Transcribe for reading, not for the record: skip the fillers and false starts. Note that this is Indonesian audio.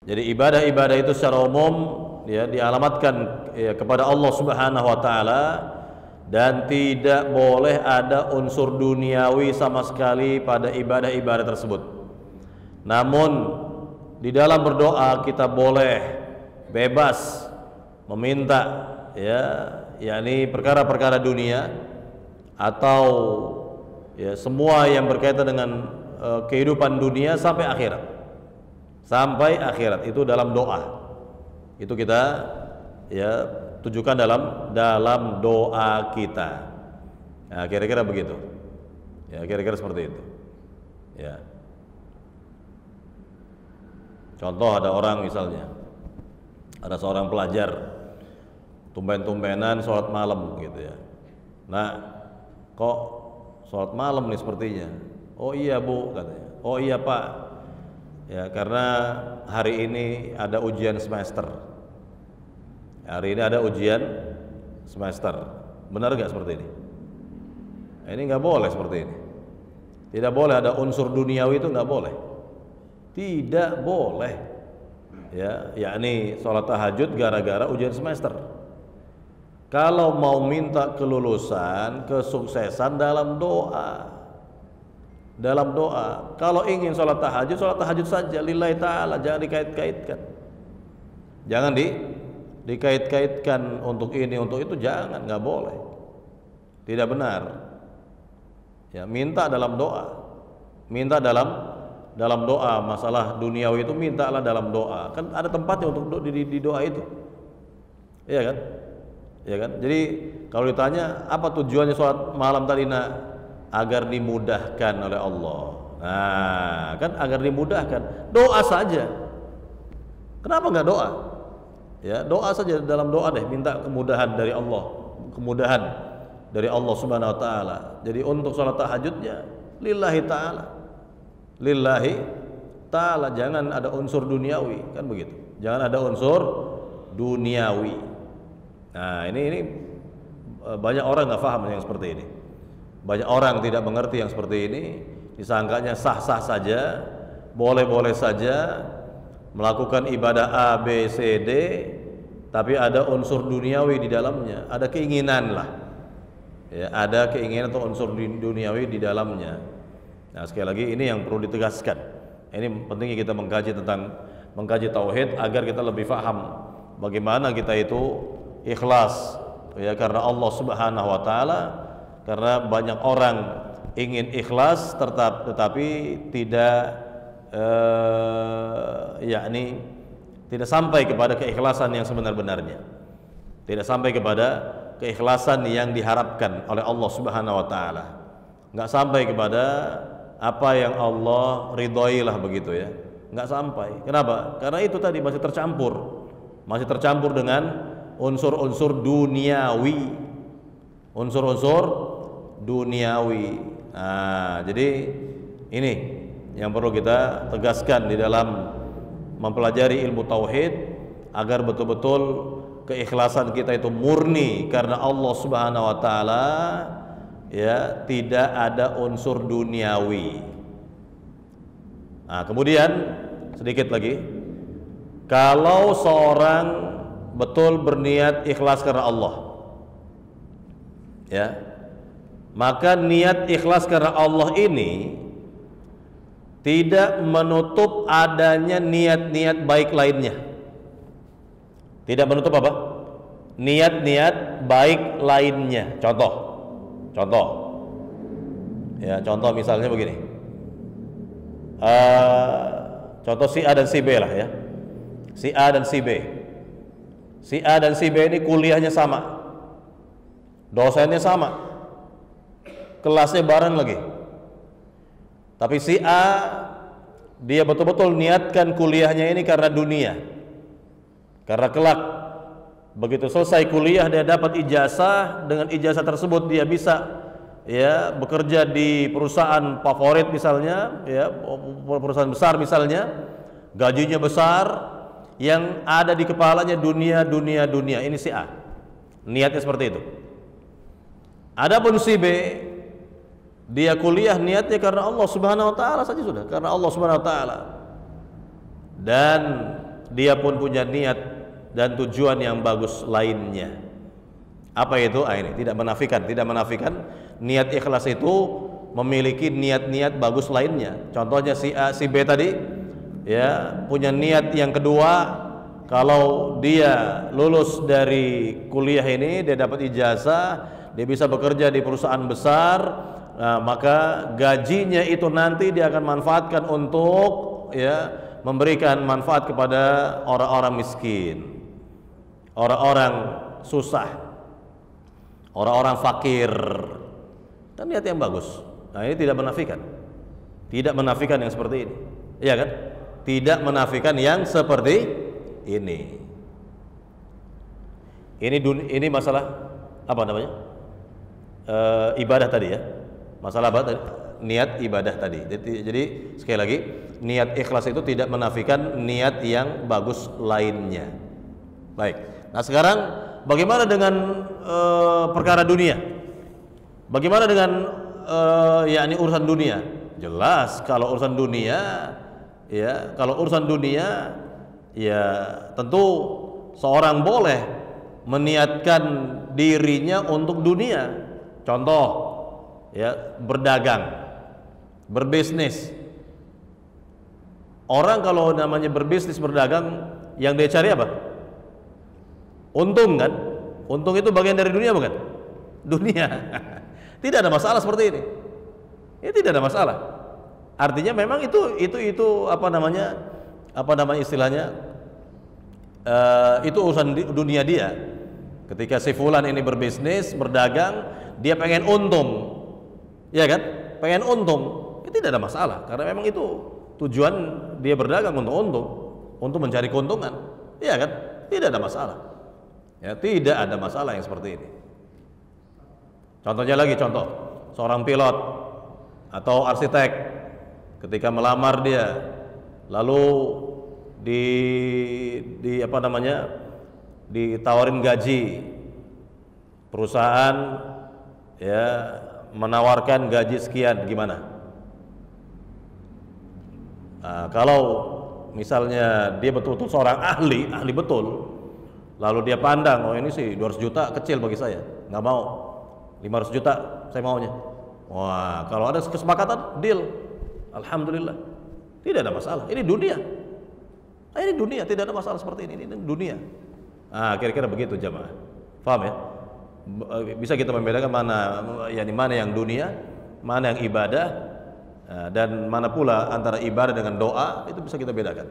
Jadi ibadah-ibadah itu secara umum ya dialamatkan ya, kepada Allah Subhanahu wa taala, dan tidak boleh ada unsur duniawi sama sekali pada ibadah-ibadah tersebut. Namun di dalam berdoa kita boleh bebas meminta ya, yakni perkara-perkara dunia atau ya semua yang berkaitan dengan kehidupan dunia sampai akhirat. Sampai akhirat itu dalam doa. Itu kita ya tujukan dalam doa kita. Nah, kira-kira begitu. Ya, kira-kira seperti itu. Ya. Contoh ada orang misalnya, ada seorang pelajar tumben-tumbenan sholat malam gitu ya. Nah, kok sholat malam nih sepertinya? Oh iya Bu katanya. Oh iya Pak. Ya, karena hari ini ada ujian semester. Hari ini ada ujian semester. Benar nggak seperti ini? Ini nggak boleh seperti ini. Tidak boleh ada unsur duniawi, itu nggak boleh. Tidak boleh. Ya, yakni sholat tahajud gara-gara ujian semester. Kalau mau minta kelulusan, kesuksesan dalam doa. Dalam doa. Kalau ingin sholat tahajud saja lillahi ta'ala, jangan dikait-kaitkan. Jangan dikait-kaitkan untuk ini, untuk itu, jangan, nggak boleh. Tidak benar. Ya, minta dalam doa. Minta dalam doa. Masalah duniawi itu mintalah dalam doa. Kan ada tempatnya untuk di doa itu. Iya kan? Iya kan? Jadi kalau ditanya apa tujuannya sholat malam tadi, agar dimudahkan oleh Allah. Nah, kan agar dimudahkan. Doa saja. Kenapa nggak doa? Ya, doa saja, dalam doa deh, minta kemudahan dari Allah, kemudahan dari Allah Subhanahu wa taala. Jadi untuk salat tahajudnya lillahi taala. Lillahi taala, jangan ada unsur duniawi, kan begitu. Jangan ada unsur duniawi. Nah, ini banyak orang nggak paham yang seperti ini. Banyak orang tidak mengerti yang seperti ini, disangkanya sah-sah saja, boleh-boleh saja melakukan ibadah A, B, C, D, tapi ada unsur duniawi di dalamnya, ada keinginan lah, ya, ada keinginan atau unsur duniawi di dalamnya. Nah, sekali lagi ini yang perlu ditegaskan. Ini pentingnya kita mengkaji tauhid agar kita lebih paham bagaimana kita itu ikhlas, ya, karena Allah Subhanahu wa taala. Karena banyak orang ingin ikhlas tetapi tidak yakni tidak sampai kepada keikhlasan yang sebenar-benarnya. Tidak sampai kepada keikhlasan yang diharapkan oleh Allah Subhanahu wa taala. Enggak sampai kepada apa yang Allah ridhoi lah begitu ya. Enggak sampai. Kenapa? Karena itu tadi masih tercampur. Masih tercampur dengan unsur-unsur duniawi. Unsur-unsur duniawi. Nah, jadi ini yang perlu kita tegaskan di dalam mempelajari ilmu tauhid, agar betul-betul keikhlasan kita itu murni karena Allah Subhanahu wa taala, ya, tidak ada unsur duniawi. Nah, kemudian sedikit lagi, kalau seorang betul berniat ikhlas karena Allah, ya, maka niat ikhlas karena Allah ini tidak menutup adanya niat-niat baik lainnya. Tidak menutup apa? Niat-niat baik lainnya. Contoh. Ya, contoh misalnya begini. Contoh si A dan si B lah ya. Si A dan si B. Si A dan si B ini kuliahnya sama. Dosennya sama. Kelasnya bareng lagi. Tapi si A dia betul-betul niatkan kuliahnya ini karena dunia. Karena kelak begitu selesai kuliah dia dapat ijazah, dengan ijazah tersebut dia bisa ya bekerja di perusahaan favorit misalnya, ya, perusahaan besar misalnya, gajinya besar, yang ada di kepalanya dunia. Ini si A. Niatnya seperti itu. Adapun si B, dia kuliah niatnya karena Allah Subhanahu wa taala saja sudah, karena Allah Subhanahu wa taala. Dan dia pun punya niat dan tujuan yang bagus lainnya. Apa itu? Ini tidak menafikan niat ikhlas itu memiliki niat-niat bagus lainnya. Contohnya si A, si B tadi ya punya niat yang kedua, kalau dia lulus dari kuliah ini, dia dapat ijazah, dia bisa bekerja di perusahaan besar, nah, maka gajinya itu nanti dia akan manfaatkan untuk ya memberikan manfaat kepada orang-orang miskin, orang-orang susah, orang-orang fakir. Kan niat yang bagus. Nah, ini tidak menafikan yang seperti ini, iya kan? Tidak menafikan yang seperti ini. Ini masalah apa namanya? Ibadah tadi ya. Masalah apa tadi? Niat ibadah tadi. Jadi sekali lagi, niat ikhlas itu tidak menafikan niat yang bagus lainnya. Baik. Nah, sekarang bagaimana dengan perkara dunia? Bagaimana dengan yakni urusan dunia? Jelas kalau urusan dunia ya, ya tentu seorang boleh meniatkan dirinya untuk dunia. Contoh ya, berdagang, berbisnis. Orang kalau namanya berbisnis, berdagang, yang dia cari apa? Untung kan? Untung itu bagian dari dunia bukan? Dunia. Tidak ada masalah seperti ini. Ini tidak ada masalah. Artinya memang itu apa namanya istilahnya, itu urusan dunia dia. Ketika si fulan ini berbisnis, berdagang, dia pengen untung, ya kan? Pengen untung, itu tidak ada masalah, karena memang itu tujuan dia berdagang, untuk untung, untuk mencari keuntungan, ya kan? Tidak ada masalah. Ya, tidak ada masalah yang seperti ini. Contohnya lagi, seorang pilot atau arsitek, ketika melamar dia, lalu apa namanya, ditawarin gaji, perusahaan ya menawarkan gaji sekian, gimana? Nah, kalau misalnya dia betul-betul seorang ahli betul, lalu dia pandang, oh ini sih 200 juta kecil bagi saya, nggak mau, 500 juta saya maunya. Wah, kalau ada kesepakatan, deal, alhamdulillah, tidak ada masalah. Ini dunia. Ini dunia, tidak ada masalah seperti ini dunia. Nah, kira-kira begitu jamaah. Paham ya? Bisa kita membedakan mana yang dunia, mana yang ibadah, dan mana pula antara ibadah dengan doa, itu bisa kita bedakan.